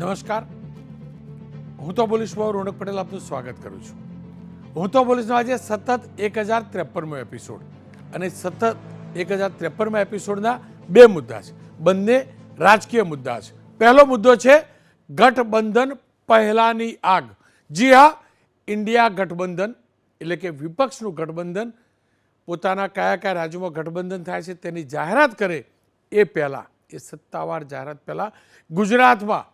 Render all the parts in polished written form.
નમસ્કાર, હું તો પોલીસ રોનક પટેલ આપનું સ્વાગત કરું છું. હું તો પોલીસનો આજે સતત 1053મો એપિસોડ અને સતત 1053મા એપિસોડના બે મુદ્દા છે. બંને રાજકીય મુદ્દા છે. પહેલો મુદ્દો છે ગઠબંધન પહેલાની આગ. જી હા, ઇન્ડિયા ગઠબંધન એટલે કે વિપક્ષનું ગઠબંધન પોતાના કયા કયા રાજ્યોમાં ગઠબંધન થાય છે તેની જાહેરાત કરે એ પહેલાં, એ સત્તાવાર જાહેરાત પહેલાં ગુજરાતમાં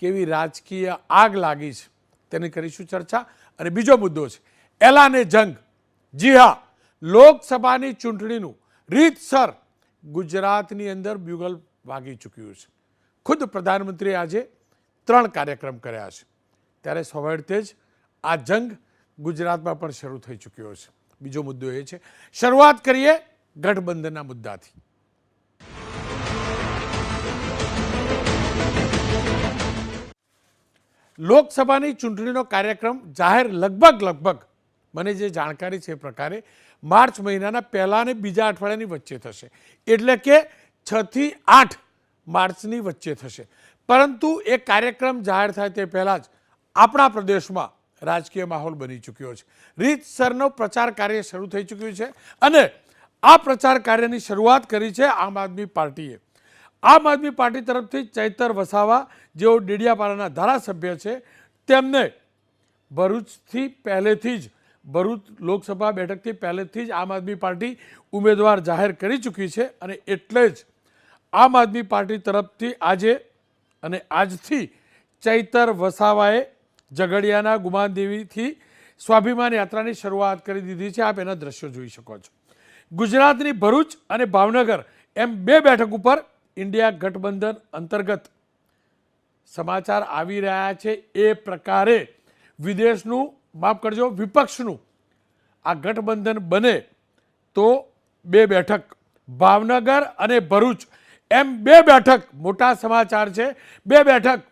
કેવી રાજકીય આગ લાગી છે તેની કરીશું ચર્ચા. અને બીજો મુદ્દો છે એલાને જંગ. જી હા, લોકસભાની ચૂંટણીનું રીતસર ગુજરાતની અંદર બ્યુગલ વાગી ચૂક્યું છે. ખુદ પ્રધાનમંત્રીએ આજે 3 કાર્યક્રમ કર્યા છે, ત્યારે સ્વાભાવિક જ આ જંગ ગુજરાતમાં પણ શરૂ થઈ ચૂક્યો છે. બીજો મુદ્દો એ છે, શરૂઆત કરીએ ગઠબંધનના મુદ્દાથી. લોકસભાની ચૂંટણીનો કાર્યક્રમ જાહેર લગભગ મને જે જાણકારી છે એ પ્રકારે માર્ચ મહિનાના પહેલા અને બીજા અઠવાડિયાની વચ્ચે થશે, એટલે કે 6 થી 8 માર્ચની વચ્ચે થશે. પરંતુ એ કાર્યક્રમ જાહેર થાય તે પહેલાં જ આપણા પ્રદેશમાં રાજકીય માહોલ બની ચૂક્યો છે. રીતસરનો પ્રચાર કાર્ય શરૂ થઈ ચૂક્યું છે અને આ પ્રચાર કાર્યની શરૂઆત કરી છે આમ આદમી પાર્ટીએ. આમ આદમી પાર્ટી તરફથી ચૈતર વસાવા, જેઓ ડેડિયાપાડાના ધારાસભ્ય છે, તેમને ભરૂચથી પહેલેથી જ, ભરૂચ લોકસભા બેઠકથી પહેલેથી જ આમ આદમી પાર્ટી ઉમેદવાર જાહેર કરી ચૂકી છે. અને એટલે જ આમ આદમી પાર્ટી તરફથી આજે અને આજથી ચૈતર વસાવાએ ઝઘડિયાના ગુમાનદેવીથી સ્વાભિમાન યાત્રાની શરૂઆત કરી દીધી છે. આપ એના દ્રશ્યો જોઈ શકો છો. ગુજરાતની ભરૂચ અને ભાવનગર એમ 2 બેઠક ઉપર ઇન્ડિયા ગઠબંધન અંતર્ગત સમાચાર આવી રહ્યા છે. એ પ્રકારે વિદેશનું, માફ કરજો, વિપક્ષનું આ ગઠબંધન બને તો 2 બેઠક ભાવનગર અને ભરૂચ એમ 2 બેઠક મોટા સમાચાર છે. 2 બેઠક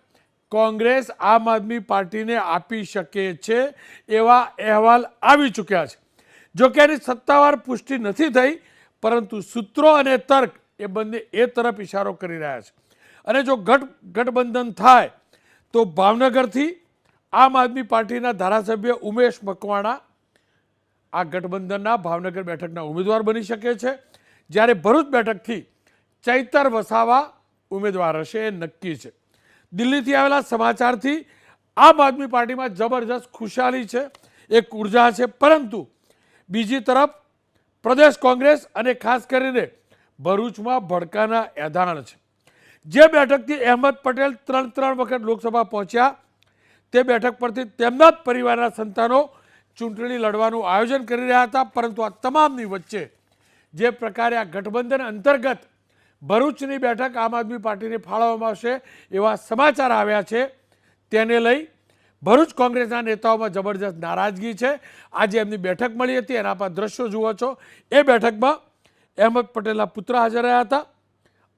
કોંગ્રેસ આમ આદમી પાર્ટીને આપી શકે છે એવા અહેવાલ આવી ચૂક્યા છે. જો કે એની સત્તાવાર પુષ્ટિ નથી થઈ, પરંતુ સૂત્રો અને તર્ક એ બંને એ તરફ ઇશારો કરી રહ્યા છે. અને જો ગઠબંધન થાય તો ભાવનગરથી આમ આદમી પાર્ટીના ધારાસભ્ય ઉમેશ મકવાણા આ ગઠબંધનના ભાવનગર બેઠકના ઉમેદવાર બની શકે છે, જ્યારે ભરૂચ બેઠકથી ચૈતર વસાવા ઉમેદવાર હશે એ નક્કી છે. દિલ્હીથી આવેલા સમાચારથી આમ આદમી પાર્ટીમાં જબરજસ્ત ખુશાલી છે, એક ઉર્જા છે. પરંતુ બીજી તરફ પ્રદેશ કોંગ્રેસ અને ખાસ કરીને ભરૂચમાં ભડકાના એધાણ છે. જે બેઠકથી અહેમદ પટેલ 3 વખત લોકસભા પહોંચ્યા, તે બેઠક પરથી તેમના જ પરિવારના સંતાનો ચૂંટણી લડવાનું આયોજન કરી રહ્યા હતા. પરંતુ આ તમામની વચ્ચે જે પ્રકારે આ ગઠબંધન અંતર્ગત ભરૂચની બેઠક આમ આદમી પાર્ટીને ફાળવવામાં આવશે એવા સમાચાર આવ્યા છે, તેને લઈ ભરૂચ કોંગ્રેસના નેતાઓમાં જબરજસ્ત નારાજગી છે. આજે એમની બેઠક મળી હતી, એના પર દ્રશ્યો જુઓ છો. એ બેઠકમાં અહેમદ પટેલના પુત્ર હાજર રહ્યા હતા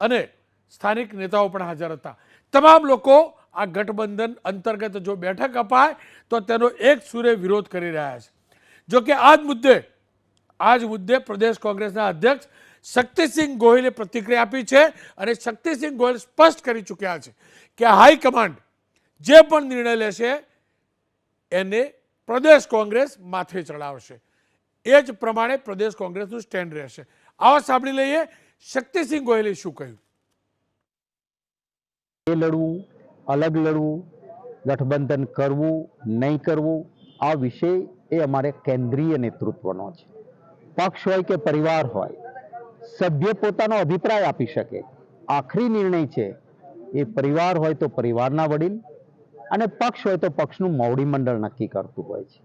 અને સ્થાનિક નેતાઓ પણ હાજર હતા. તમામ લોકો આ ગઠબંધન અંતર્ગત જો બેઠક અપાય તો તેનો એક સુરે વિરોધ કરી રહ્યા છે. જો કે આ જ મુદ્દે પ્રદેશ કોંગ્રેસના અધ્યક્ષ શક્તિસિંહ ગોહિલે પ્રતિક્રિયા આપી છે અને શક્તિસિંહ ગોહિલ સ્પષ્ટ કરી ચૂક્યા છે કે હાઈકમાન્ડ જે પણ નિર્ણય લેશે એને પ્રદેશ કોંગ્રેસ માથે ચડાવશે. એ જ પ્રમાણે પ્રદેશ કોંગ્રેસનું સ્ટેન્ડ રહેશે. આવો સાંભળી લઈએ શક્તિસિંહ ગોહિલે શું કહ્યું. એ લડવું, અલગ લડવું, ગઠબંધન કરવું, નહીં કરવું, આ વિષય એ અમારે કેન્દ્રીય નેતૃત્વનો છે. પક્ષ હોય કે પરિવાર હોય, સભ્ય પોતાનો અભિપ્રાય આપી શકે. આખરી નિર્ણય છે એ પરિવાર હોય તો પરિવારના વડીલ અને પક્ષ હોય તો પક્ષનું મોવડી મંડળ નક્કી કરતું હોય છે.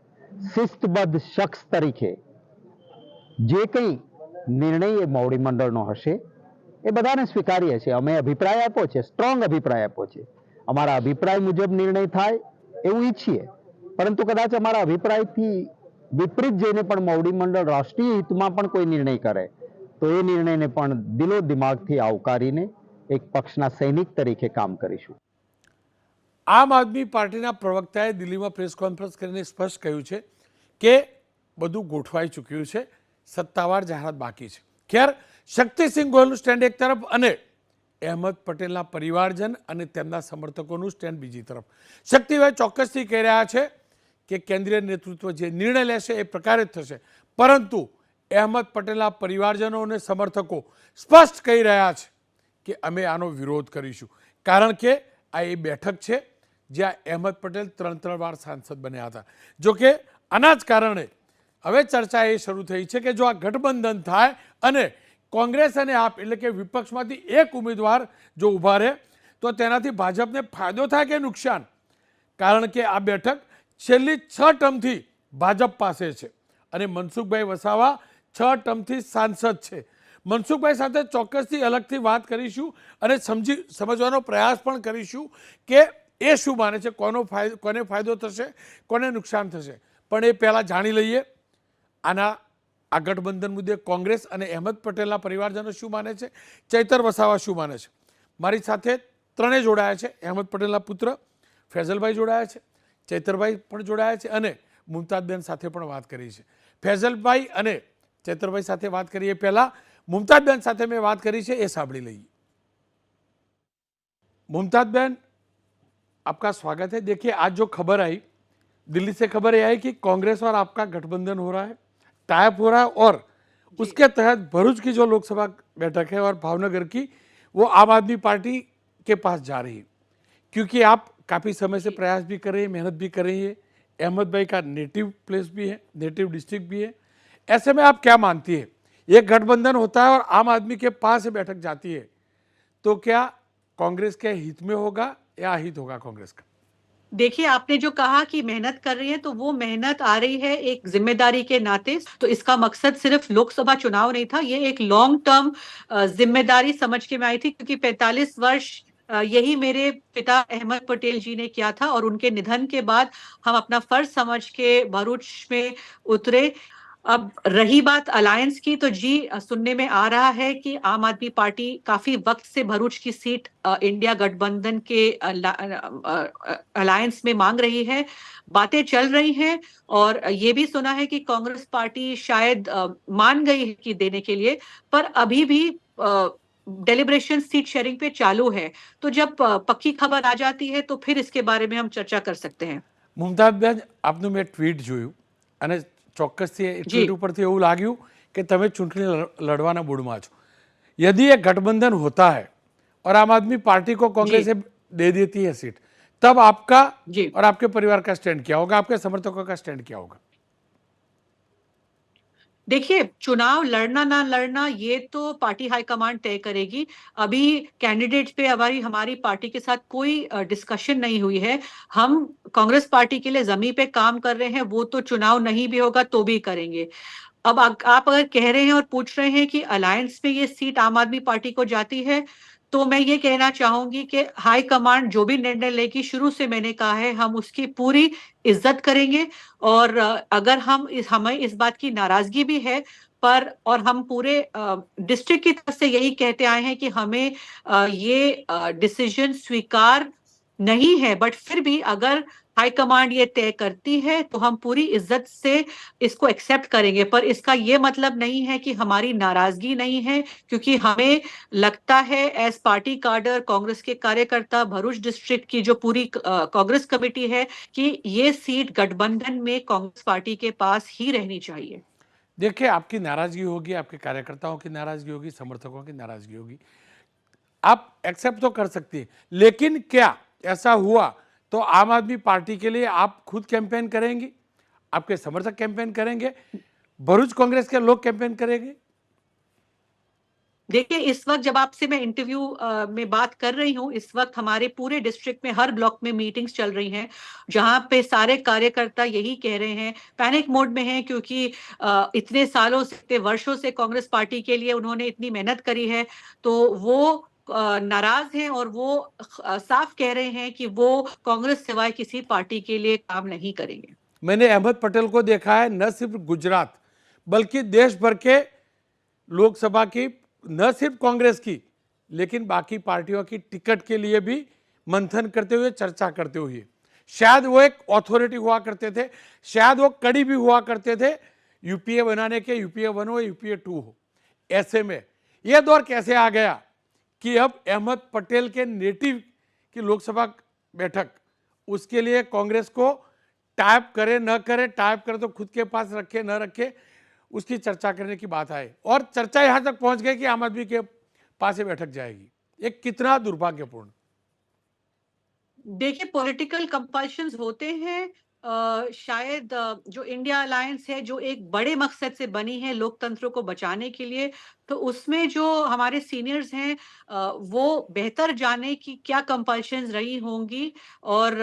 શિસ્તબદ્ધ શખ્સ તરીકે જે કંઈ નિર્ણય એ મોવડી મંડળનો હશે એ બધાને સ્વીકાર્ય છે. અમે અભિપ્રાય આપ્યો છે, સ્ટ્રોંગ અભિપ્રાય આપ્યો છે. અમારા અભિપ્રાય મુજબ નિર્ણય થાય એવું ઈચ્છીએ, પરંતુ કદાચ અમારા અભિપ્રાયથી વિપરીત જઈને પણ મોવડી મંડળ રાષ્ટ્રીય હિતમાં પણ કોઈ નિર્ણય કરે તો એ નિર્ણયને પણ દિલો દિમાગથી આવકારીને એક પક્ષના સૈનિક તરીકે કામ કરીશું. આમ આદમી પાર્ટીના પ્રવક્તાએ દિલ્હીમાં પ્રેસ કોન્ફરન્સ કરીને સ્પષ્ટ કહ્યું છે કે બધું ગોઠવાઈ ચૂક્યું છે, સત્તાવાર જાહેરાત બાકી છે. ખેર, શક્તિસિંહ ગોહિલનું સ્ટેન્ડ એક તરફ અને અહેમદ પટેલના પરિવારજન અને તેમના સમર્થકોનું સ્ટેન્ડ બીજી તરફ. શક્તિભાઈ ચોક્કસથી કહી રહ્યા છે કે કેન્દ્રીય નેતૃત્વ જે નિર્ણય લેશે એ પ્રકારે જ થશે, પરંતુ અહેમદ પટેલના પરિવારજનો અને સમર્થકો સ્પષ્ટ કહી રહ્યા છે કે અમે આનો વિરોધ કરીશું, કારણ કે આ એ બેઠક છે જ્યાં અહેમદ પટેલ 3 વાર સાંસદ બન્યા હતા. જોકે આના જ કારણે હવે ચર્ચા એ શરૂ થઈ છે કે જો આ ગઠબંધન થાય અને કોંગ્રેસ અને આપ એટલે કે વિપક્ષમાંથી એક ઉમેદવાર જો ઊભા રહે તો તેનાથી ભાજપને ફાયદો થાય કે નુકસાન? કારણ કે આ બેઠક છેલ્લી 6 ટર્મથી ભાજપ પાસે છે અને મનસુખભાઈ વસાવા 6 ટર્મથી સાંસદ છે. મનસુખભાઈ સાથે ચોક્કસથી અલગથી વાત કરીશું અને સમજવાનો પ્રયાસ પણ કરીશું કે એ શું માને છે, કોને ફાયદો થશે, કોને નુકસાન થશે. પણ એ પહેલાં જાણી લઈએ આ ગઠબંધન મુદ્દે કોંગ્રેસ અને અહેમદ પટેલના પરિવારજનો શું માને છે, ચૈતર વસાવા શું માને છે. મારી સાથે ત્રણેય જોડાયા છે. અહેમદ પટેલના પુત્ર ફૈઝલભાઈ જોડાયા છે, ચૈતરભાઈ પણ જોડાયા છે અને મુમતાઝબેન સાથે પણ વાત કરી છે. ફૈઝલભાઈ અને ચૈતરભાઈ સાથે વાત કરીએ પહેલાં मुमताज़ साथे मैं बात करी है, ये साँभળી લઈએ. मुमताज़, आपका स्वागत है. देखिए, आज जो खबर आई दिल्ली से, खबर ये आई कि कांग्रेस और आपका गठबंधन हो रहा है, टाइप हो रहा है और उसके तहत भरूच की जो लोकसभा बैठक है और भावनगर की, वो आम आदमी पार्टी के पास जा रही है, क्योंकि आप काफ़ी समय से प्रयास भी कर रही है, मेहनत भी कर रही है. अहमद भाई का नेटिव प्लेस भी है, नेटिव डिस्ट्रिक्ट भी है. ऐसे में आप क्या मानती है, ये गठबंधन होता है और आम आदमी के पास से बैठक जाती है, तो क्या कांग्रेस के हित में होगा या अहित होगा कांग्रेस का? देखिए, आपने जो कहा कि मेहनत कर रही है, तो वो मेहनत आ रही है एक जिम्मेदारी के नाते. तो इसका मकसद सिर्फ लोकसभा चुनाव नहीं था, ये एक लॉन्ग टर्म जिम्मेदारी समझ के मैं आई थी, क्योंकि 45 वर्ष यही मेरे पिता अहमद पटेल जी ने किया था और उनके निधन के बाद हम अपना फर्ज समझ के भरूच में उतरे. अब रही बात अलायंस की, तो जी सुनने में आ रहा है कि आम आदमी पार्टी काफी वक्त से भरूच की सीट इंडिया गठबंधन के अलायंस में मांग रही है. बातें चल रही हैं और ये भी सुना है कि कांग्रेस पार्टी शायद मान गई है कि देने के लिए, पर अभी भी डेलिब्रेशन सीट शेयरिंग पे चालू है. तो जब पक्की खबर आ जाती है तो फिर इसके बारे में हम चर्चा कर सकते हैं. मुमताज़, आपનું મેં ટ્વીટ જોયું અને ચોક્કસથી એ ટ્વીટ ઉપરથી એવું લાગ્યું કે તમે ચૂંટણી લડવાના મૂડમાં છો. यदि ये गठबंधन होता है और आम आदमी पार्टी को कांग्रेस दे देती है सीट, तब आपका और आपके परिवार का स्टैंड क्या होगा, आपके समर्थकों का स्टैंड क्या होगा? देखिए, चुनाव लड़ना ना लड़ना ये तो पार्टी हाईकमांड तय करेगी. अभी कैंडिडेट्स पे हमारी पार्टी के साथ कोई डिस्कशन नहीं हुई है. हम कांग्रेस पार्टी के लिए जमीन पे काम कर रहे हैं, वो तो चुनाव नहीं भी होगा तो भी करेंगे. अब आप अगर कह रहे हैं और पूछ रहे हैं कि अलायंस में ये सीट आम आदमी पार्टी को जाती है, तो मैं ये कहना चाहूंगी कि हाई कमांड जो भी निर्णय लेगी, शुरू से मैंने कहा है, हम उसकी पूरी इज्जत करेंगे. और अगर हमें इस बात की नाराजगी भी है, पर और हम पूरे डिस्ट्रिक्ट की तरफ से यही कहते आए हैं कि हमें ये डिसीजन स्वीकार नहीं है, बट फिर भी अगर हाईकमांड ये तय करती है तो हम पूरी इज्जत से इसको एक्सेप्ट करेंगे. पर इसका ये मतलब नहीं है कि हमारी नाराजगी नहीं है, क्योंकि हमें लगता है एज पार्टी कार्डर, कांग्रेस के कार्यकर्ता, भरूच डिस्ट्रिक्ट की जो पूरी कांग्रेस कमेटी है, कि ये सीट गठबंधन में कांग्रेस पार्टी के पास ही रहनी चाहिए. देखिए, आपकी नाराजगी होगी, आपके कार्यकर्ताओं की नाराजगी होगी, समर्थकों की नाराजगी होगी, आप एक्सेप्ट तो कर सकती है, लेकिन क्या ऐसा हुआ तो आम आदमी पार्टी के लिए आप खुद कैंपेन करेंगी, आपके समर्थक कैंपेन करेंगे, भरूच कांग्रेस के लोग कैंपेन करेंगे? देखिए, इस वक्त जब आपसे मैं इंटरव्यू में बात कर रही हूँ, इस वक्त हमारे पूरे डिस्ट्रिक्ट में हर ब्लॉक में मीटिंग्स चल रही हैं, जहां पे सारे कार्यकर्ता यही कह रहे हैं, पैनिक मोड में हैं, क्योंकि इतने सालों से, इतने वर्षों से कांग्रेस पार्टी के लिए उन्होंने इतनी मेहनत करी है, तो वो नाराज हैं और वो साफ कह रहे हैं कि वो कांग्रेस सिवाय किसी पार्टी के लिए काम नहीं करेंगे. मैंने अहमद पटेल को देखा है न सिर्फ गुजरात बल्कि देश भर के लोकसभा की, न सिर्फ कांग्रेस की लेकिन बाकी पार्टियों की टिकट के लिए भी मंथन करते हुए, चर्चा करते हुए. शायद वो एक ऑथोरिटी हुआ करते थे, शायद वो कड़ी भी हुआ करते थे यूपीए बनाने के, यूपीए 1 हो, यूपीए 2 हो. ऐसे में ये दौर कैसे आ गया कि अब अहमद पटेल के नेटिव की लोकसभा बैठक, उसके लिए कांग्रेस को टाइप करे न करे, टाइप करे तो खुद के पास रखे न रखे, उसकी चर्चा करने की बात आए और चर्चा यहां तक पहुंच गई कि आम आदमी के पास ये बैठक जाएगी। ये कितना दुर्भाग्यपूर्ण। देखिए, पॉलिटिकल कंपल्शंस होते हैं। शायद जो इंडिया अलायंस है, जो एक बड़े मकसद से बनी है लोकतंत्र को बचाने के लिए, तो उसमें जो हमारे सीनियर्स हैं वो बेहतर जाने कि क्या कंपल्शंस रही होंगी। और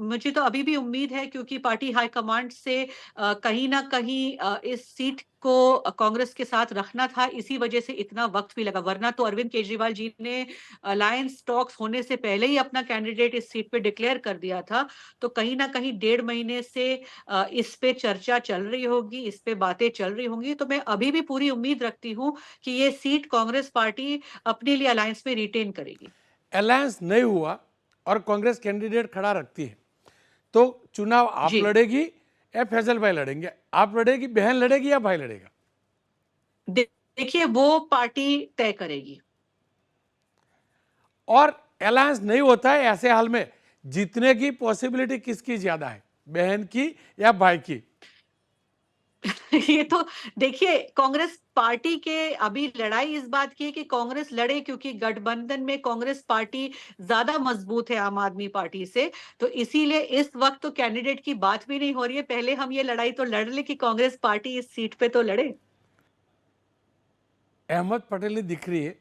मुझे तो अभी भी उम्मीद है, क्योंकि पार्टी हाईकमांड से कहीं ना कहीं इस सीट को कांग्रेस के साथ रखना था, इसी वजह से इतना वक्त भी लगा। वरना तो अरविंद केजरीवाल जी ने अलायंस टॉक्स होने से पहले ही अपना कैंडिडेट इस सीट पे डिक्लेयर कर दिया था। तो कहीं ना कहीं 1.5 महीने से इस पे चर्चा चल रही होगी, इस पे बातें चल रही होंगी। तो मैं अभी भी पूरी उम्मीद रखती हूँ कि ये सीट कांग्रेस पार्टी अपने लिए अलायंस में रिटेन करेगी। अलायंस नहीं हुआ और कांग्रेस कैंडिडेट खड़ा रखती है तो चुनाव आप जी, लड़ेगी या फैजल भाई लड़ेंगे? आप लड़ेगी, बहन लड़ेगी या भाई लड़ेगा? देखिए, वो पार्टी तय करेगी। और अलायंस नहीं होता है, ऐसे हाल में जीतने की पॉसिबिलिटी किसकी ज्यादा है, बहन की या भाई की? ये तो देखिए, कांग्रेस पार्टी के अभी लड़ाई इस बात की है कि कांग्रेस लड़े, क्योंकि गठबंधन में कांग्रेस पार्टी ज्यादा मजबूत है आम आदमी पार्टी से। तो इसीलिए इस वक्त तो कैंडिडेट की बात भी नहीं हो रही है। पहले हम ये लड़ाई तो लड़ ले कि कांग्रेस पार्टी इस सीट पे तो लड़े। અહેમદ પટેલની દીકરીએ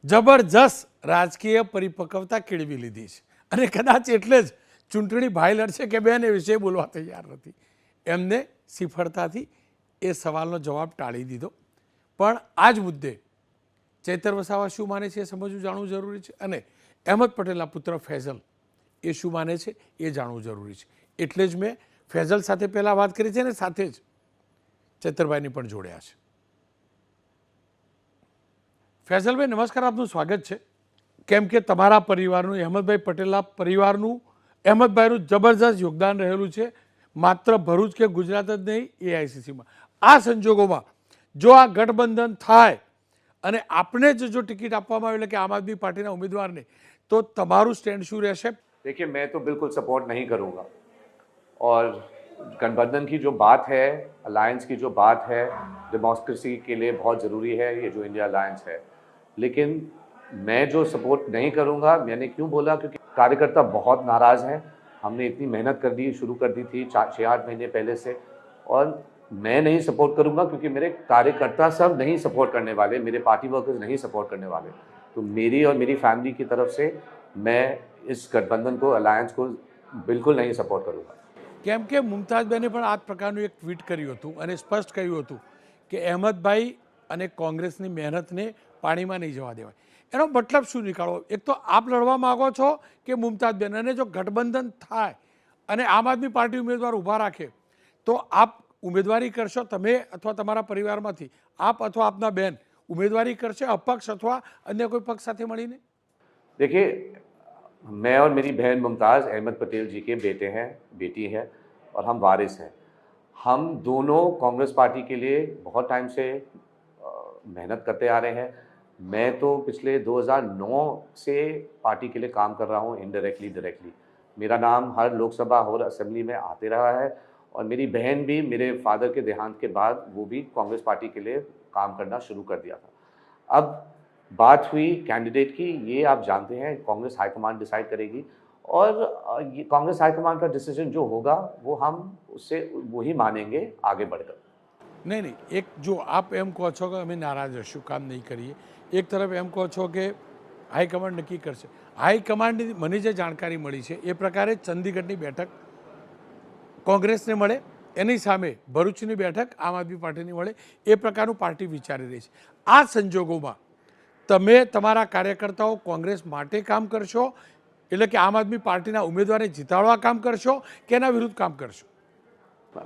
જબરજસ્ત રાજકીય પરિપક્વતા કેળવી લીધી છે અને કદાચ એટલે જ ચૂંટણી ભાઈ લડશે કે બેન એ વિશે બોલવા તૈયાર નથી। એમને સફળતાથી એ સવાલનો જવાબ ટાળી દીધો। પણ આ જ મુદ્દે ચૈતર વસાવા શું માને છે એ સમજવું જાણવું જરૂરી છે અને અહેમદ પટેલના પુત્ર ફૈઝલ એ શું માને છે એ જાણવું જરૂરી છે। એટલે જ મેં ફૈઝલ સાથે પહેલાં વાત કરી છે અને સાથે જ ચૈતરભાઈને પણ જોડ્યા છે। ફૈઝલભાઈ નમસ્કાર, આપનું સ્વાગત છે। કેમ કે તમારા પરિવારનું, અહેમદભાઈ પટેલના પરિવારનું, અહેમદભાઈનું જબરજસ્ત યોગદાન રહેલું છે, માત્ર ભરૂચ કે ગુજરાત જ નહીં, એઆઈસીસીમાં। આ સંજોગોમાં જો આ ગઠબંધન થાય અને આપને જ જો ટિકિટ આપવામાં આવે એટલે કે આમ આદમી પાર્ટીના ઉમેદવારને, તો તમારું સ્ટેન્ડ શું રહેશે? देखिए, मैं तो बिल्कुल सपोर्ट नहीं करूँगा और गठबंधन की जो बात है, अलायंस की जो बात है, डेमोक्रेसी के लिए बहुत ज़रूरी है ये जो इंडिया अलायंस है। लेकिन मैं जो सपोर्ट नहीं करूँगा, मैंने क्यों बोला, क्योंकि कार्यकर्ता बहुत नाराज़ हैं। हमने इतनी मेहनत कर दी, शुरू कर दी थी 6-8 महीने पहले से, और मैं नहीं सपोर्ट करूँगा क्योंकि मेरे कार्यकर्ता सब नहीं सपोर्ट करने वाले, मेरे पार्टी वर्कर्स नहीं सपोर्ट करने वाले। तो मेरी और मेरी फैमिली की तरफ से मैं इस गठबंधन को, अलायंस को बिल्कुल नहीं सपोर्ट करूँगा। કેમ કે મુમતાઝબેને પણ આ જ પ્રકારનું એક ટ્વીટ કર્યું હતું અને સ્પષ્ટ કહ્યું હતું કે અહેમદભાઈ અને કોંગ્રેસની મહેનતને પાણીમાં નહીં જવા દેવાય। એનો મતલબ શું નીકાળવો? એક તો આપ લડવા માગો છો કે મુમતાઝબેન, અને જો ગઠબંધન થાય અને આમ આદમી પાર્ટી ઉમેદવાર ઊભા રાખે તો આપ ઉમેદવારી કરશો, તમે અથવા તમારા પરિવારમાંથી આપ અથવા આપના બેન ઉમેદવારી કરશે અપક્ષ અથવા અન્ય કોઈ પક્ષ સાથે મળીને? देखिए, मैं और मेरी बहन मुमताज़ अहमद पटेल जी के बेटे हैं, बेटी हैं, और हम वारिस हैं। हम दोनों कांग्रेस पार्टी के लिए बहुत टाइम से मेहनत करते आ रहे हैं। मैं तो पिछले 2009 से पार्टी के लिए काम कर रहा हूँ, इनडायरेक्टली डायरेक्टली। मेरा नाम हर लोकसभा और असेंबली में आते रहा है, और मेरी बहन भी मेरे फादर के देहांत के बाद वो भी कांग्रेस पार्टी के लिए काम करना शुरू कर दिया था। अब बात हुई कैंडिडेट की, ये आप जानते हैं कांग्रेस हाईकमान डिसाइड करेगी, और ये कांग्रेस हाईकमान का डिसीजन जो होगा वो हम उससे वही मानेंगे आगे बढ़कर। નહીં નહીં, એક જો આપ એમ કહો છો કે અમે નારાજ હશું, કામ નહીં કરીએ, એક તરફ એમ કહો છો કે હાઈકમાન્ડ નક્કી કરશે। હાઈકમાન્ડની મને જે જાણકારી મળી છે એ પ્રકારે ચંદીગઢની બેઠક કોંગ્રેસને મળે, એની સામે ભરૂચની બેઠક આમ આદમી પાર્ટીને મળે, એ પ્રકારનું પાર્ટી વિચારી રહી છે। આ સંજોગોમાં તમે તમારા કાર્યકર્તાઓ કોંગ્રેસ માટે કામ કરશો, એટલે કે આમ આદમી પાર્ટીના ઉમેદવારને જીતાડવા કામ કરશો કે એના વિરુદ્ધ કામ કરશો?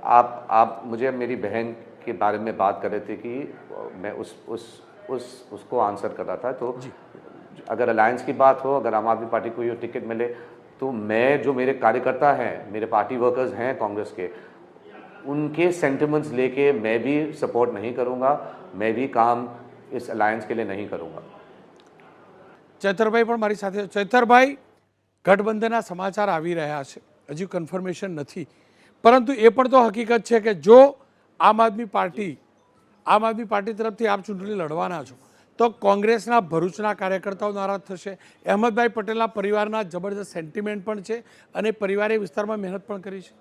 आप मुझे मेरी बहन के बारे में बात कर रहे थे कि मैं उसको आंसर कर रहा था। तो अगर अलायंस की बात हो, अगर आम आदमी पार्टी को ये टिकट मिले, तो मैं, जो मेरे कार्यकर्ता हैं, मेरे पार्टी वर्कर्स हैं कांग्रेस के, उनके सेंटिमेंट्स लेके मैं भी सपोर्ट नहीं करूंगा, मैं भी काम इस अलायंस के लिए नहीं करूंगा। ચૈતરભાઈ પણ મારી સાથે. ચૈતરભાઈ, ગઠબંધનના સમાચાર આવી રહ્યા છે, હજી કન્ફર્મેશન નથી, પરંતુ એ પણ તો હકીકત છે કે જો આમ આદમી પાર્ટી તરફથી આપ ચૂંટણી લડવાના છો તો કોંગ્રેસના ભરૂચના કાર્યકર્તાઓ નારાજ થશે. અહેમદભાઈ પટેલના પરિવારના જબરજસ્ત સેન્ટિમેન્ટ પણ છે અને પરિવારે વિસ્તારમાં મહેનત પણ કરી છે.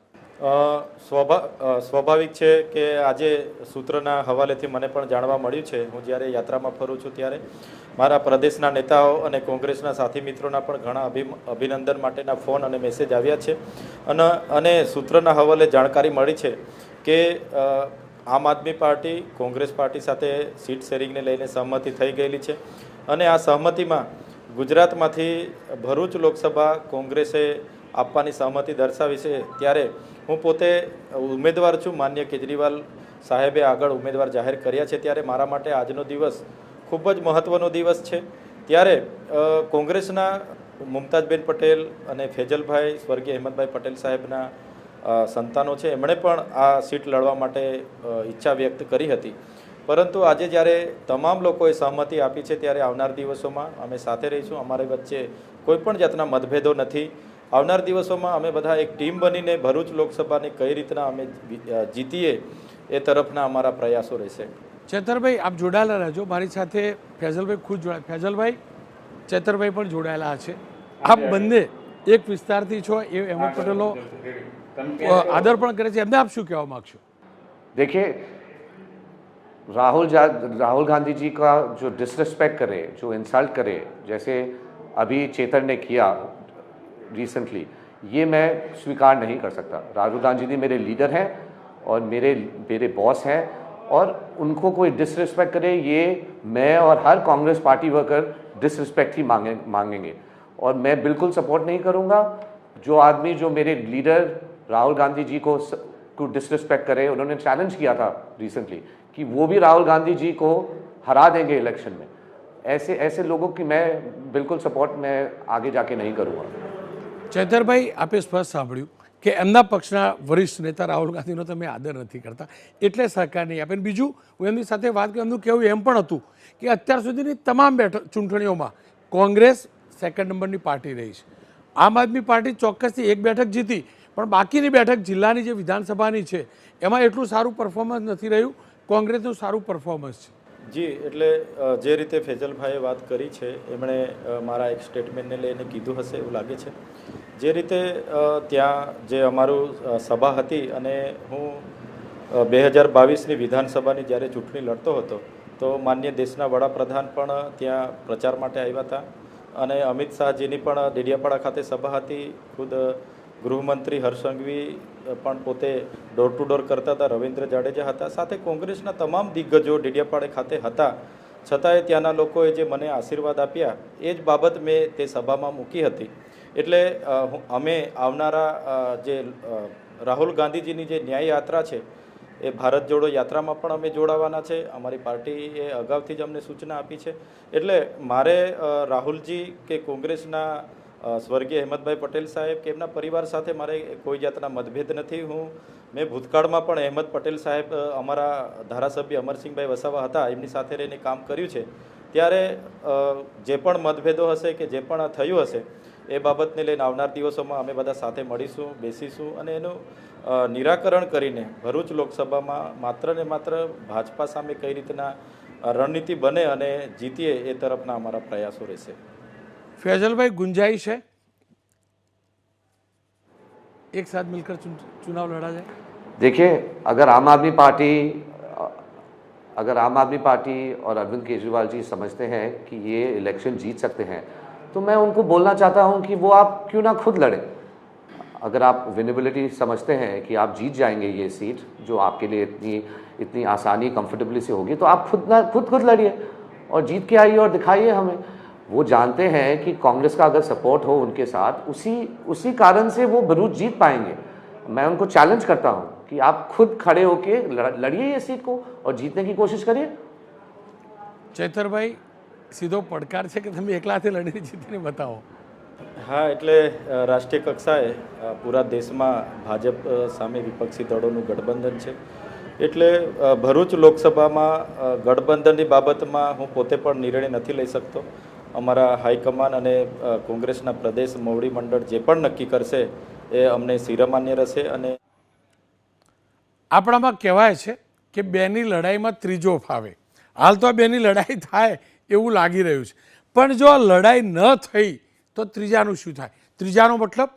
સ્વાભાવિક છે કે આજે સૂત્રના હવાલેથી મને પણ જાણવા મળ્યું છે, હું જ્યારે યાત્રામાં ફરું છું ત્યારે મારા પ્રદેશના નેતાઓ અને કોંગ્રેસના સાથી મિત્રોના પણ ઘણા અભિનંદન માટેના ફોન અને મેસેજ આવ્યા છે અને સૂત્રના હવાલે જાણકારી મળી છે કે આમ આદમી પાર્ટી કોંગ્રેસ પાર્ટી સાથે સીટ શેરિંગને લઈને સહમતિ થઈ ગયેલી છે અને આ સહમતિમાં ગુજરાતમાંથી ભરૂચ લોકસભા કોંગ્રેસે આપવાની સહમતિ દર્શાવી છે. ત્યારે હું પોતે ઉમેદવાર છું, માન્ય કેજરીવાલ સાહેબે આગળ ઉમેદવાર જાહેર કર્યા છે, ત્યારે મારા માટે આજનો દિવસ ખૂબ જ મહત્ત્વનો દિવસ છે. ત્યારે કોંગ્રેસના મુમતાજબેન પટેલ અને ફેજલભાઈ સ્વર્ગીય અહેમદભાઈ પટેલ સાહેબના સંતાનો છે, એમણે પણ આ સીટ લડવા માટે ઈચ્છા વ્યક્ત કરી હતી. પરંતુ આજે જ્યારે તમામ લોકોએ સહમતિ આપી છે ત્યારે આવનાર દિવસોમાં અમે સાથે રહીશું. અમારી વચ્ચે કોઈ પણ જાતના મતભેદો નથી. આવનાર દિવસોમાં અમે બધા એક ટીમ બનીને ભરૂચ લોકસભાને કઈ રીતના અમે જીતીએ એ તરફના અમારા પ્રયાસો રહેશે. ચેતરભાઈ, આપ જોડાયેલા રહેજો. મારી સાથે ફેઝલભાઈ ખુદ જોડાય. ફેઝલભાઈ, ચેતરભાઈ પણ જોડાયેલા છે. આપ બંને એક વિસ્તારથી છો, એ અહેમદ પટેલનો આદર પણ કરે છે, એમને આપ શું કહેવા માગશો? देखिए, राहुल गांधी जी का जो डिसरिस्पेक्ट करे, जो इंसल्ट करे, जैसे अभी चेतन ने किया रिसेंटली, ये मैं स्वीकार नहीं कर सकता. राहुल गांधी जी मेरे लीडर हैं और मेरे बॉस हैं और उनको कोई डिसरिस्पेक्ट करे, ये मैं और हर कांग्रेस पार्टी वर्कर डिसरिस्पेक्ट ही मांगेंगे और मैं बिल्कुल सपोर्ट नहीं करूँगा. जो आदमी जो मेरे लीडर राहुल गांधी जी को डिसरिस्पेक्ट करे, उन्होंने चैलेंज किया था रिसेंटली कि वो भी राहुल गांधी जी को हरा देंगे इलेक्शन में. ऐसे लोगों की मैं बिल्कुल सपोर्ट मैं आगे जाके नहीं करूँगा. ચૈતરભાઈ, આપે સ્પષ્ટ સાંભળ્યું કે એમના પક્ષના વરિષ્ઠ નેતા રાહુલ ગાંધીનો તમે આદર નથી કરતા એટલે સહકાર નહીં આપે. બીજું, હું એમની સાથે વાત કરી, એમનું કહેવું એમ પણ હતું કે અત્યાર સુધીની તમામ ચૂંટણીઓમાં કોંગ્રેસ સેકન્ડ નંબરની પાર્ટી રહી છે. આમ આદમી પાર્ટી ચોક્કસથી એક બેઠક જીતી, પણ બાકીની બેઠક જિલ્લાની જે વિધાનસભાની છે એમાં એટલું સારું પરફોર્મન્સ નથી રહ્યું. કોંગ્રેસનું સારું પરફોર્મન્સ છે. જી, એટલે જે રીતે ફેજલભાઈએ વાત કરી છે એમણે મારા એક સ્ટેટમેન્ટને લઈને કીધું હશે એવું લાગે છે. જે રીતે ત્યાં જે અમારું સભા હતી અને હું 2022ની વિધાનસભાની જ્યારે ચૂંટણી લડતો હતો તો માન્ય દેશના વડાપ્રધાન પણ ત્યાં પ્રચાર માટે આવ્યા હતા અને અમિત શાહજીની પણ ડેડિયાપાડા ખાતે સભા હતી. ખુદ ગૃહમંત્રી હર્ષ સંઘવી પણ પોતે ડોર ટુ ડોર કરતા હતા, રવિન્દ્ર જાડેજા હતા, સાથે કોંગ્રેસના તમામ દિગ્ગજો ડેડિયાપાડે ખાતે હતા. છતાંય ત્યાંના લોકોએ જે મને આશીર્વાદ આપ્યા એ જ બાબત મેં તે સભામાં મૂકી હતી. એટલે અમે આવનારા જે રાહુલ ગાંધીજીની જે ન્યાય યાત્રા છે એ ભારત જોડો યાત્રામાં પણ અમે જોડાવાના છે. અમારી પાર્ટીએ અગાઉથી જ અમને સૂચના આપી છે. એટલે મારે રાહુલજી કે કોંગ્રેસના સ્વર્ગીય અહેમદભાઈ પટેલ સાહેબ કે એમના પરિવાર સાથે મારે કોઈ જાતના મતભેદ નથી. મેં ભૂતકાળમાં પણ અહેમદ પટેલ સાહેબ અમારા ધારાસભ્ય અમરસિંહભાઈ વસાવા હતા, એમની સાથે રહીને કામ કર્યું છે. ત્યારે જે પણ મતભેદો હશે કે જે પણ થયું હશે એ બાબતને લઈને આવનાર દિવસોમાં અમે બધા સાથે મળીશું, બેસીશું અને એનું નિરાકરણ કરીને ભરૂચ લોકસભામાં માત્ર ને માત્ર ભાજપા સામે કઈ રીતના રણનીતિ બને અને જીતીએ એ તરફના અમારા પ્રયાસો રહેશે. फैजल भाई, गुंजाइश है एक साथ मिलकर चुनाव लड़ा जाए? देखिए, अगर आम आदमी पार्टी और अरविंद केजरीवाल जी समझते हैं कि ये इलेक्शन जीत सकते हैं तो मैं उनको बोलना चाहता हूं कि वो आप क्यों ना खुद लड़ें. अगर आप विनेबिलिटी समझते हैं कि आप जीत जाएंगे ये सीट जो आपके लिए इतनी आसानी कंफर्टेबली से होगी, तो आप खुद लड़िए और जीत के आइए और दिखाइए हमें. वो जानते हैं कि कांग्रेस का अगर सपोर्ट हो उनके साथ, उसी कारण से वो भरूच जीत पाएंगे. मैं उनको चैलेंज करता हूं कि आप खुद खड़े होके लड़िए ये सीट को और जीतने की कोशिश करिए. ચૈતરભાઈ, સીધો પડકાર છે કે તમે એકલાથી લડીને જીતીને બતાવો. હા, એટલે રાષ્ટ્રીય કક્ષાએ પૂરા દેશમાં ભાજપ સામે વિપક્ષી દળોનું ગઠબંધન છે. એટલે ભરૂચ લોકસભામાં ગઠબંધનની બાબતમાં હું પોતે પણ નિર્ણય નથી લઈ શકતો અમારા હાઈકમાન્ડ અને કોંગ્રેસના પ્રદેશ મોવડી મંડળ જે પણ નક્કી કરશે એ અમને શિરોમાન્ય રહેશે. અને આપણામાં કહેવાય છે કે બેની લડાઈમાં ત્રીજો ફાવે. હાલ તો આ બેની લડાઈ થાય એવું લાગી રહ્યું છે, પણ જો આ લડાઈ ન થઈ તો ત્રીજાનું શું થાય? ત્રીજાનો મતલબ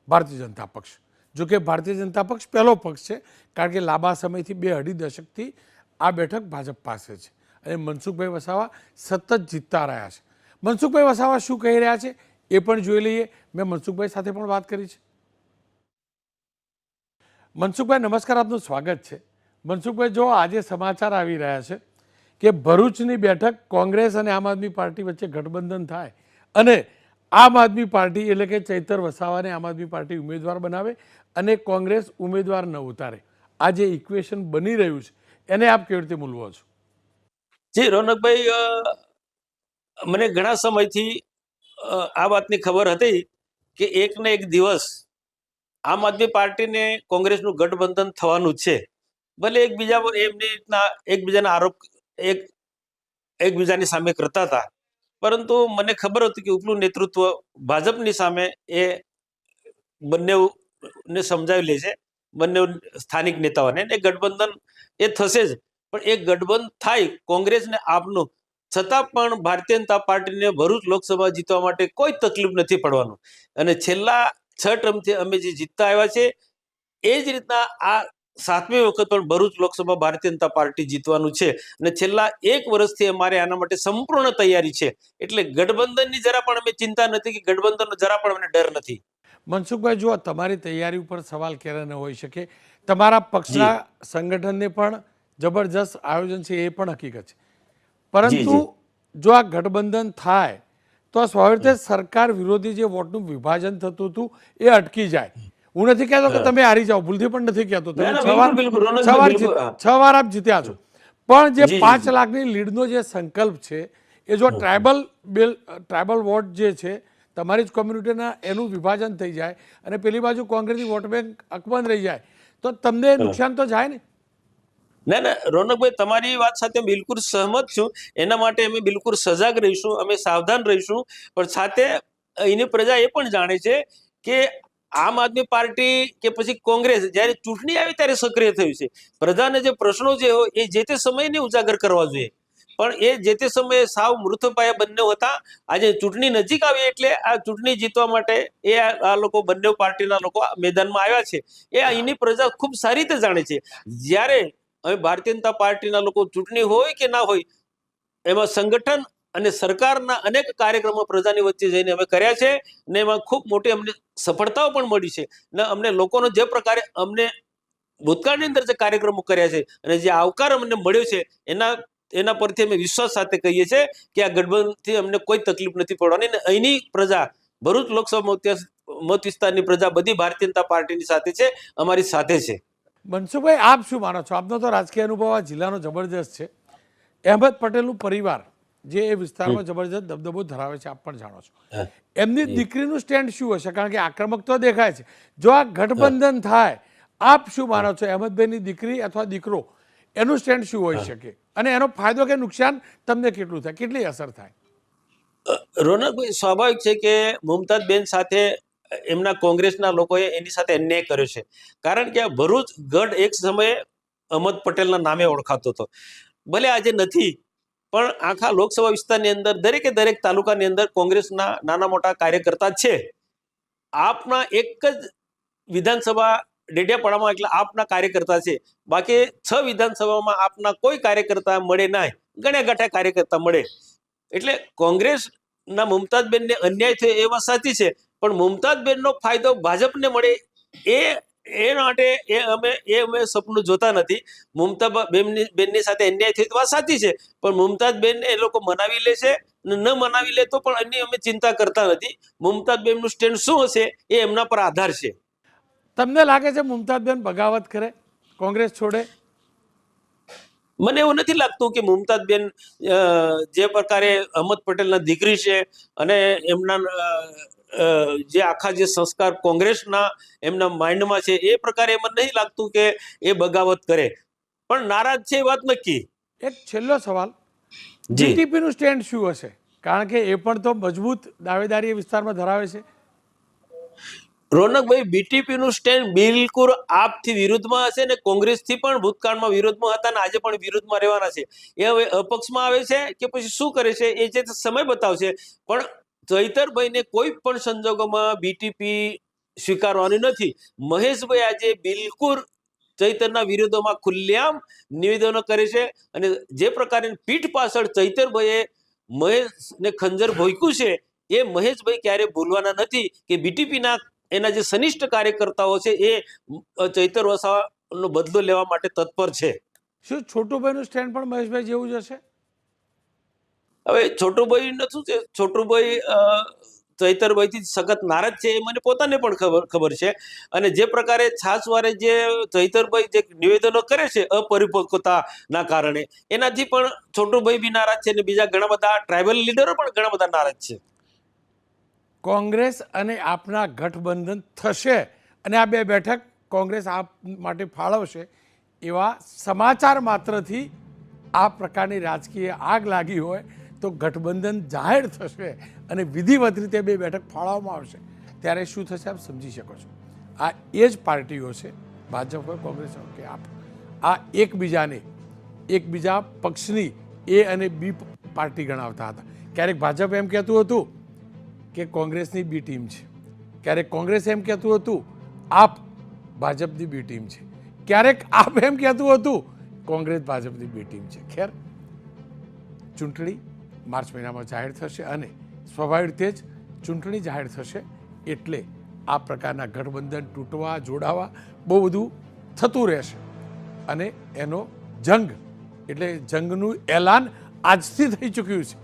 ભારતીય જનતા પક્ષ. જો કે ભારતીય જનતા પક્ષ પહેલો પક્ષ છે, કારણ કે લાંબા સમયથી 2-2.5 દશકથી આ બેઠક ભાજપ પાસે છે અને મનસુખભાઈ વસાવા સતત જીતતા રહ્યા છે. મનસુખભાઈ વસાવા શું કહી રહ્યા છે એ પણ જોઈ લઈએ. મેં મનસુખભાઈ સાથે પણ વાત કરી છે. મનસુખભાઈ નમસ્કાર, આપનું સ્વાગત છે. મનસુખભાઈ, જો આજે સમાચાર આવી રહ્યા છે કે ભરૂચની બેઠક કોંગ્રેસ અને આમ આદમી પાર્ટી વચ્ચે ગઠબંધન થાય અને આમ આદમી પાર્ટી એટલે કે ચૈતર વસાવાને આમ આદમી પાર્ટી ઉમેદવાર બનાવે અને કોંગ્રેસ ઉમેદવાર ન ઉતારે, આ જે ઇક્વેશન બની રહ્યું છે એને આપ કેવી રીતે મૂલવો છો? જી રોનકભાઈ, મને ઘણા સમયથી આ વાતની ખબર હતી કે એક ને એક દિવસ આમ આદમી પાર્ટીને કોંગ્રેસનું ગઠબંધન થવાનું છે. ભલે એકબીજા પર એમની રીતના એકબીજાના આરોપ એકબીજાની સામે કરતા હતા, પરંતુ મને ખબર હતી કે ઉપલું નેતૃત્વ ભાજપની સામે એ બંનેને સમજાવી લે છે, બંને સ્થાનિક નેતાઓને. એ ગઠબંધન એ થશે જ, પણ એ ગઠબંધન થાય કોંગ્રેસ ને આપનું, છતાં પણ ભારતીય જનતા પાર્ટીને ભરૂચ લોકસભા જીતવા માટે કોઈ તકલીફ નથી પડવાનું. અને છેલ્લા 6 ટર્મથી અમે જે જીતતા આવ્યા છે એ જ રીતના આ 7મી વખત પણ ભરૂચ લોકસભા ભારતીય જનતા પાર્ટી જીતવાનું છે. અને છેલ્લા 1 વર્ષથી અમારે આના માટે સંપૂર્ણ તૈયારી છે. એટલે ગઠબંધનની જરા પણ અમે ચિંતા નથી કે ગઠબંધનનો જરા પણ અમને ડર નથી. મનસુખભાઈ, જુઓ, તમારી તૈયારી ઉપર સવાલ ક્યારે ન હોઈ શકે. તમારા પક્ષના સંગઠનને પણ જબરજસ્ત આયોજન છે, એ પણ હકીકત છે. પરંતુ જો આ ગઠબંધન થાય તો સ્વાભાવિક રીતે સરકાર વિરોધી જે વોટનું વિભાજન થતું હતું એ અટકી જાય. હું નથી કહેતો કે તમે હારી જાઓ, ભૂલથી પણ નથી કહેતો. તમે 6 વાર આપ જીત્યા છો, પણ જે 5 લાખની લીડનો જે સંકલ્પ છે એ જો ટ્રાયબલ વોટ જે છે તમારી જ કોમ્યુનિટીના એનું વિભાજન થઈ જાય અને પેલી બાજુ કોંગ્રેસની વોટ બેંક અકબંધ રહી જાય તો તમને નુકસાન તો જાય ને? ના, રોનકભાઈ, તમારી વાત સાથે બિલકુલ સહમત છું. એના માટે અમે બિલકુલ સજાગ રહીશું, અમે સાવધાન રહીશું. પણ સાથે અહીંની પ્રજા એ પણ જાણે છે કે આમ આદમી પાર્ટી કે પછી કોંગ્રેસ જ્યારે ચૂંટણી આવી ત્યારે સક્રિય થયું છે. પ્રજાને જે પ્રશ્નો જે હોય એ જે તે સમયને ઉજાગર કરવા જોઈએ, પણ એ જે તે સમયે સાવ મૃતપાયા બંને હતા. આજે ચૂંટણી નજીક આવી એટલે આ ચૂંટણી જીતવા માટે એ આ લોકો બંને પાર્ટીના લોકો મેદાનમાં આવ્યા છે. એ અહીંની પ્રજા ખૂબ સારી રીતે જાણે છે. જ્યારે હવે ભારતીય જનતા પાર્ટીના લોકો ચૂંટણી હોય કે ના હોય એમાં સંગઠન અને સરકારના અનેક કાર્યક્રમો પ્રજાની વચ્ચે જઈને અમે કર્યા છે ને એમાં ખૂબ મોટી અમને સફળતાઓ પણ મળી છે. ને અમને લોકોનો જે પ્રકારે અમને ભૂતકાળની અંદર જે કાર્યક્રમો કર્યા છે અને જે આવકાર અમને મળ્યો છે એના પરથી અમે વિશ્વાસ સાથે કહીએ છીએ કે આ ગઠબંધનથી અમને કોઈ તકલીફ નથી પડવાની. અને અહીંની પ્રજા, ભરૂચ લોકસભા મત વિસ્તારની પ્રજા બધી ભારતીય જનતા પાર્ટીની સાથે છે, અમારી સાથે છે. મનસુખભાઈ, આપ શું માનો છો? આપનો તો રાજકીય અનુભવ આ જિલ્લાનો જબરજસ્ત છે. અહેમદ પટેલનું પરિવાર જે એ વિસ્તારમાં જબરજસ્ત દબદબો ધરાવે છે, આપ પણ જાણો છો. એમની દીકરીનું સ્ટેન્ડ શું હશે? કારણ કે આક્રમક તો દેખાય છે. જો આ ગઠબંધન થાય, આપ શું માનો છો? અહેમદભાઈની દીકરી અથવા દીકરો, એનું સ્ટેન્ડ શું હોઈ શકે અને એનો ફાયદો કે નુકસાન તમને કેટલું થાય, કેટલી અસર થાય? રોનકભાઈ, સ્વાભાવિક છે કે મુમતાઝ બેન સાથે એમના કોંગ્રેસના લોકોએ એની સાથે અન્યાય કર્યો છે. કારણ કે ભરૂચ ગઢ એક સમયે અહમદ પટેલના નામે ઓળખાતો હતો. ભલે આજે નથી, પણ આખા લોકસભા વિસ્તારની અંદર દરેક તાલુકાની અંદર કોંગ્રેસના નાના મોટા કાર્યકર્તા છે. આપના એક જ વિધાનસભા ડેડિયાપાડામાં એટલે આપના કાર્યકર્તા છે. બાકી 6 વિધાનસભામાં આપના કોઈ કાર્યકર્તા મળે નહીં, ગણ્યા ગાંઠ્યા કાર્યકર્તા મળે. એટલે કોંગ્રેસના મુમતાઝબેનને અન્યાય થયો એ વાત સાચી છે, પણ મુમતાઝબેનનો ફાયદો ભાજપને મળે એ માટે અમે સપનું જોતા નથી. મુમતાઝબેનની સાથે અન્યાય થયો વાત સાચી છે, પણ મુમતાઝબેન એ લોકો મનાવી લે છે, ન મનાવી લે તો પણ એની અમે ચિંતા કરતા નથી. મુમતાઝબેનનું સ્ટેન્ડ શું હશે એ એમના પર આધાર છે. તમને લાગે છે મુમતાઝબેન બગાવત કરે, કોંગ્રેસ છોડે? મને એવું નથી લાગતું કે મુમતાઝબેન જે પ્રકારે અહમદ પટેલના દીકરી છે અને એમના જે આખા જે સંસ્કાર કોંગ્રેસના એમના માઇન્ડમાં છે એ પ્રકારે મને નહીં લાગતું કે એ બગાવત કરે, પણ નારાજ છે એ વાત નક્કી. એક છેલ્લો સવાલ, જીટીપીનું સ્ટેન્ડ શું હશે? કારણ કે એ પણ તો મજબૂત દાવેદારી એ વિસ્તારમાં ધરાવે છે. રોનકભાઈ, બીટીપી નું સ્ટેન્ડ બિલકુલ આપથી વિરુદ્ધમાં હશે ને કોંગ્રેસથી પણ ભૂતકાળમાં વિરોધમાં હતા ને આજે પણ વિરોધમાં રહેવાના છે. એ હવે અપક્ષમાં આવે છે કે પછી શું કરે છે એ જે સમય બતાવશે. પણ ચૈતરભાઈને કોઈ પણ સંજોગોમાં બીટીપી સ્વીકારવાની નથી. મહેશભાઈ આજે બિલકુલ ચૈતરના વિરોધોમાં ખુલ્લેઆમ નિવેદનો કરે છે અને જે પ્રકારે પીઠ પાછળ ચૈતરભાઈએ મહેશને ખંજર ભોંક્યું છે એ મહેશભાઈ ક્યારે ભૂલવાના નથી કે બીટીપીના એના જે સનિષ્ઠ કાર્યકર્તાઓ છે એ ચૈતર વસાવાનો બદલો લેવા માટે તત્પર છે. શું છોટુભાઈનું સ્ટેન્ડ પણ મહેશભાઈ જેવું જ હશે? હવે છોટુભાઈ શું છે, છોટુભાઈ ચૈતરભાઈથી સખત નારાજ છે એ મને પોતાને પણ ખબર છે. અને જે પ્રકારે છાસવારે જે ચૈતરભાઈ જે નિવેદનો કરે છે અપરિપક્વતાના કારણે, એનાથી પણ છોટુભાઈ બી નારાજ છે અને બીજા ઘણા બધા ટ્રાઇબલ લીડરો પણ ઘણા બધા નારાજ છે. કોંગ્રેસ અને આપના ગઠબંધન થશે અને આ બે બેઠક કોંગ્રેસ આપ માટે ફાળવશે એવા સમાચાર માત્રથી આ પ્રકારની રાજકીય આગ લાગી હોય તો ગઠબંધન જાહેર થશે અને વિધિવત રીતે બે બેઠક ફાળવવામાં આવશે ત્યારે શું થશે આપ સમજી શકો છો. આ એ જ પાર્ટીઓ છે, ભાજપ હોય, કોંગ્રેસ હોય કે આપ, આ એકબીજા પક્ષની એ અને બી પાર્ટી ગણાવતા હતા. ક્યારેક ભાજપ એમ કહેતું હતું કે કોંગ્રેસની બી ટીમ છે, ક્યારેક કોંગ્રેસ એમ કહેતું હતું આપ ભાજપની બી ટીમ છે, ક્યારેક આપ એમ કહેતું હતું કોંગ્રેસ ભાજપની બી ટીમ છે. ખેર, ચૂંટણી માર્ચ મહિનામાં જાહેર થશે અને સ્વાભાવિક રીતે જ ચૂંટણી જાહેર થશે એટલે આ પ્રકારના ગઠબંધન તૂટવા જોડાવા બહુ બધું થતું રહેશે અને એનો જંગ એટલે જંગનું એલાન આજથી થઈ ચૂક્યું છે.